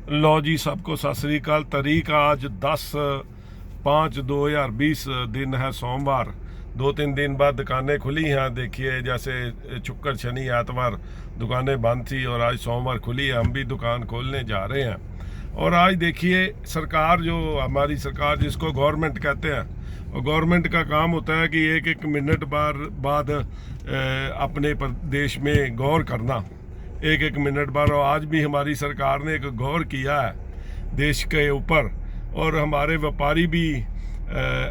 लो जी, सबको सत श्री अकाल। तारीख आज 10/5/2020 दिन है, सोमवार। 2-3 दिन बाद दुकानें खुली हैं। देखिए, जैसे शुक्र शनि एतवार दुकानें बंद थी और आज सोमवार खुली है। हम भी दुकान खोलने जा रहे हैं। और आज देखिए, सरकार, जो हमारी सरकार जिसको गवर्नमेंट कहते हैं, और गवर्नमेंट का काम होता है कि एक एक मिनट बाद अपने देश में गौर करना, एक एक मिनट बार। और आज भी हमारी सरकार ने एक गौर किया है देश के ऊपर। और हमारे व्यापारी भी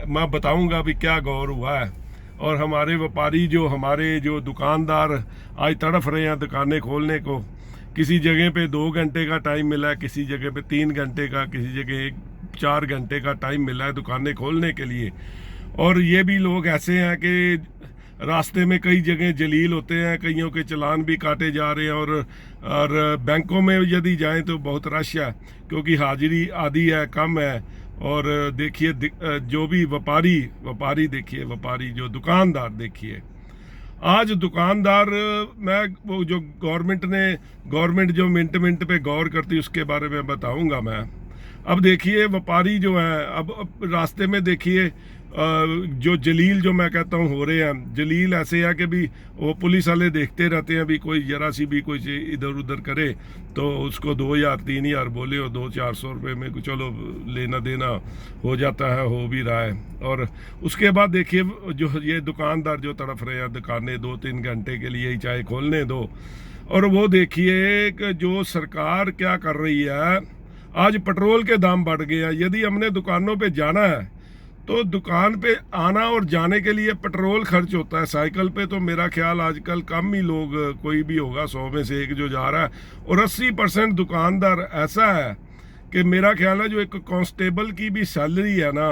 मैं बताऊंगा भी क्या गौर हुआ है। और हमारे व्यापारी, हमारे दुकानदार आज तड़फ रहे हैं दुकानें खोलने को। किसी जगह पे 2 घंटे का टाइम मिला है, किसी जगह पे 3 घंटे का, किसी जगह 4 घंटे का टाइम मिला है दुकानें खोलने के लिए। और ये भी लोग ऐसे हैं कि रास्ते में कई जगह जलील होते हैं, कईयों के चालान भी काटे जा रहे हैं। और बैंकों में यदि जाएं तो बहुत रश है, क्योंकि हाजिरी आधी है, कम है। और देखिए, जो भी व्यापारी देखिए, व्यापारी जो दुकानदार देखिए, आज दुकानदार, मैं वो जो गवर्नमेंट जो मिनट मिनट पे गौर करती उसके बारे में बताऊंगा मैं। अब देखिए, व्यापारी जो है, अब रास्ते में देखिए जो जलील, जो मैं कहता हूँ, हो रहे हैं जलील। ऐसे है कि भी वो पुलिस वाले देखते रहते हैं, भी कोई जरा सी भी कोई इधर उधर करे तो उसको 2,000-3,000 बोले और 200-400 रुपये में चलो लेना देना हो जाता है, हो भी रहा है। और उसके बाद देखिए, जो ये दुकानदार जो तड़फ रहे हैं, दुकानें 2-3 घंटे के लिए ही चाहे खोलने दो। और वो देखिए कि जो सरकार क्या कर रही है। आज पेट्रोल के दाम बढ़ गए हैं। यदि हमने दुकानों पे जाना है तो दुकान पे आना और जाने के लिए पेट्रोल खर्च होता है। साइकिल पे तो मेरा ख्याल आजकल कम ही लोग, कोई भी होगा 100 में से एक जो जा रहा है। और 80% दुकानदार ऐसा है कि मेरा ख्याल है जो एक कांस्टेबल की भी सैलरी है ना,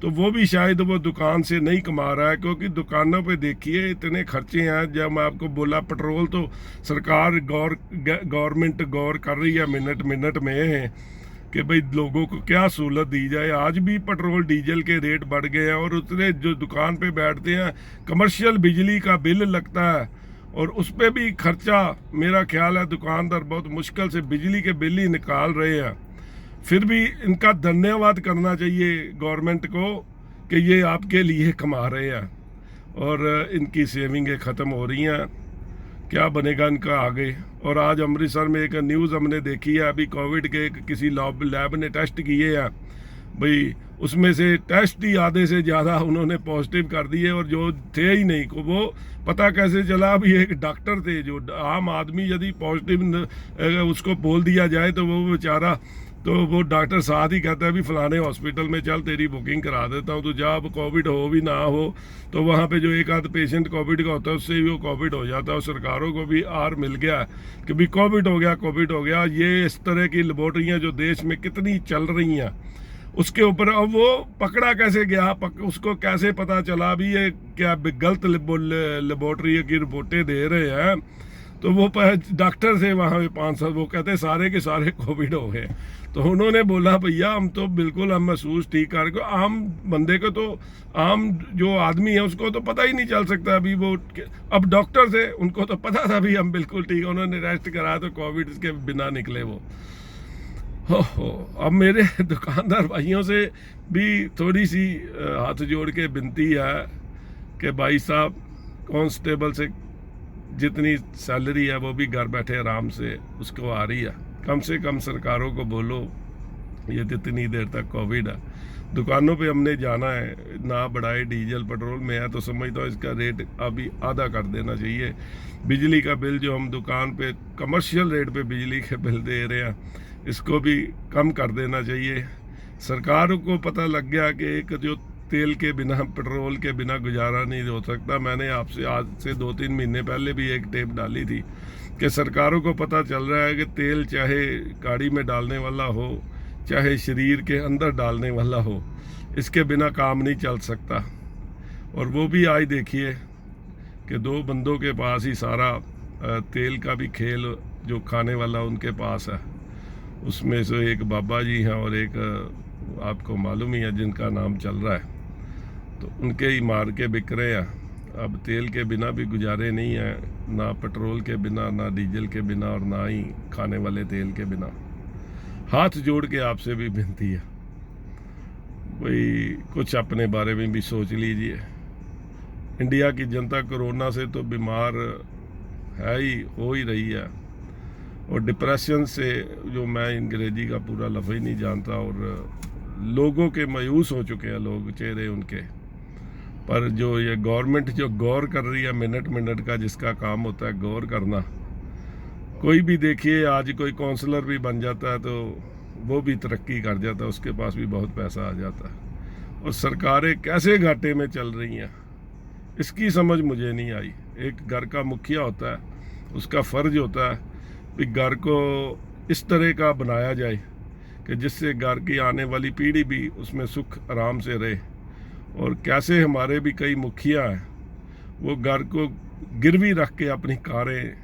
तो वो भी शायद वो दुकान से नहीं कमा रहा है। क्योंकि दुकानों पे देखिए इतने खर्चे हैं। जब मैं आपको बोला पेट्रोल, तो सरकार गवर्नमेंट गौर कर रही है मिनट मिनट में कि भाई लोगों को क्या सहूलत दी जाए। आज भी पेट्रोल डीजल के रेट बढ़ गए हैं। और उतने जो दुकान पे बैठते हैं, कमर्शियल बिजली का बिल लगता है और उस पर भी खर्चा, मेरा ख्याल है दुकानदार बहुत मुश्किल से बिजली के बिल ही निकाल रहे हैं। फिर भी इनका धन्यवाद करना चाहिए गवर्नमेंट को कि ये आपके लिए कमा रहे हैं और इनकी सेविंगें ख़त्म हो रही हैं। क्या बनेगा इनका आगे। और आज अमृतसर में एक न्यूज़ हमने देखी है, अभी कोविड के किसी लैब ने टेस्ट किए हैं भाई, उसमें से टेस्ट ही आधे से ज़्यादा उन्होंने पॉजिटिव कर दिए। और जो थे ही नहीं को, वो पता कैसे चला। अभी एक डॉक्टर थे, जो आम आदमी यदि पॉजिटिव उसको बोल दिया जाए तो वो बेचारा, तो वो डॉक्टर साथ ही कहता है भी फलाने हॉस्पिटल में चल, तेरी बुकिंग करा देता हूँ, तो जब कोविड हो भी ना हो तो वहाँ पे जो एक आध पेशेंट कोविड का होता है उससे भी वो कोविड हो जाता है। और सरकारों को भी आर मिल गया कि भी कोविड हो गया। ये इस तरह की लेबोरेटरियाँ जो देश में कितनी चल रही हैं, उसके ऊपर अब वो पकड़ा कैसे गया, उसको कैसे पता चला भी ये क्या गलत लेबोरेटरी की रिपोर्टें दे रहे हैं। तो वो डॉक्टर थे वहाँ पे 5-7, वो कहते सारे के सारे कोविड हो गए। तो उन्होंने बोला भैया हम तो बिल्कुल, हम महसूस ठीक कर, आम बंदे को तो, आम जो आदमी है उसको तो पता ही नहीं चल सकता। अभी वो, अब डॉक्टर थे उनको तो पता था भी हम बिल्कुल ठीक है, उन्होंने टेस्ट कराया तो कोविड के बिना निकले वो। हो अब मेरे दुकानदार भाइयों से भी थोड़ी सी हाथ जोड़ के विनती है कि भाई साहब, कांस्टेबल से जितनी सैलरी है वो भी घर बैठे आराम से उसको आ रही है। कम से कम सरकारों को बोलो, ये जितनी देर तक कोविड है, दुकानों पे हमने जाना है, ना बढ़ाए डीजल पेट्रोल में है तो समझता हूँ इसका रेट अभी आधा कर देना चाहिए। बिजली का बिल जो हम दुकान पे कमर्शियल रेट पे बिजली के बिल दे रहे हैं, इसको भी कम कर देना चाहिए। सरकारों को पता लग गया कि एक जो तेल के बिना, पेट्रोल के बिना गुजारा नहीं हो सकता। मैंने आपसे आज से 2-3 महीने पहले भी एक टेप डाली थी कि सरकारों को पता चल रहा है कि तेल चाहे गाड़ी में डालने वाला हो, चाहे शरीर के अंदर डालने वाला हो, इसके बिना काम नहीं चल सकता। और वो भी आज देखिए कि 2 बंदों के पास ही सारा तेल का भी खेल, जो खाने वाला उनके पास है। उसमें से एक बाबा जी हैं और एक आपको मालूम ही है जिनका नाम चल रहा है, तो उनके ही मार के बिक रहे हैं। अब तेल के बिना भी गुजारे नहीं हैं, ना पेट्रोल के बिना, ना डीजल के बिना, और ना ही खाने वाले तेल के बिना। हाथ जोड़ के आपसे भी विनती है, भाई कुछ अपने बारे में भी सोच लीजिए। इंडिया की जनता कोरोना से तो बीमार है ही, हो ही रही है, और डिप्रेशन से, जो मैं अंग्रेजी का पूरा लफ्ज़ ही नहीं जानता, और लोगों के मायूस हो चुके हैं लोग, चेहरे उनके। पर जो ये गवर्नमेंट जो गौर कर रही है, मिनट मिनट का जिसका काम होता है गौर करना, कोई भी देखिए आज कोई काउंसलर भी बन जाता है तो वो भी तरक्की कर जाता है, उसके पास भी बहुत पैसा आ जाता है। और सरकारें कैसे घाटे में चल रही हैं इसकी समझ मुझे नहीं आई। एक घर का मुखिया होता है, उसका फ़र्ज होता है कि घर को इस तरह का बनाया जाए कि जिससे घर की आने वाली पीढ़ी भी उसमें सुख आराम से रहे। और कैसे हमारे भी कई मुखिया हैं, वो घर को गिरवी रख के अपनी कारें,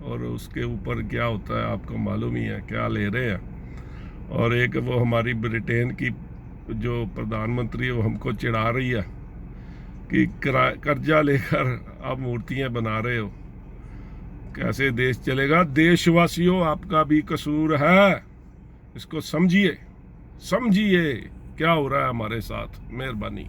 और उसके ऊपर क्या होता है आपको मालूम ही है क्या ले रहे हैं। और एक वो हमारी ब्रिटेन की जो प्रधानमंत्री है वो हमको चिढ़ा रही है कि कर्जा लेकर आप मूर्तियां बना रहे हो, कैसे देश चलेगा। देशवासियों आपका भी कसूर है, इसको समझिए, समझिए क्या हो रहा है हमारे साथ। मेहरबानी।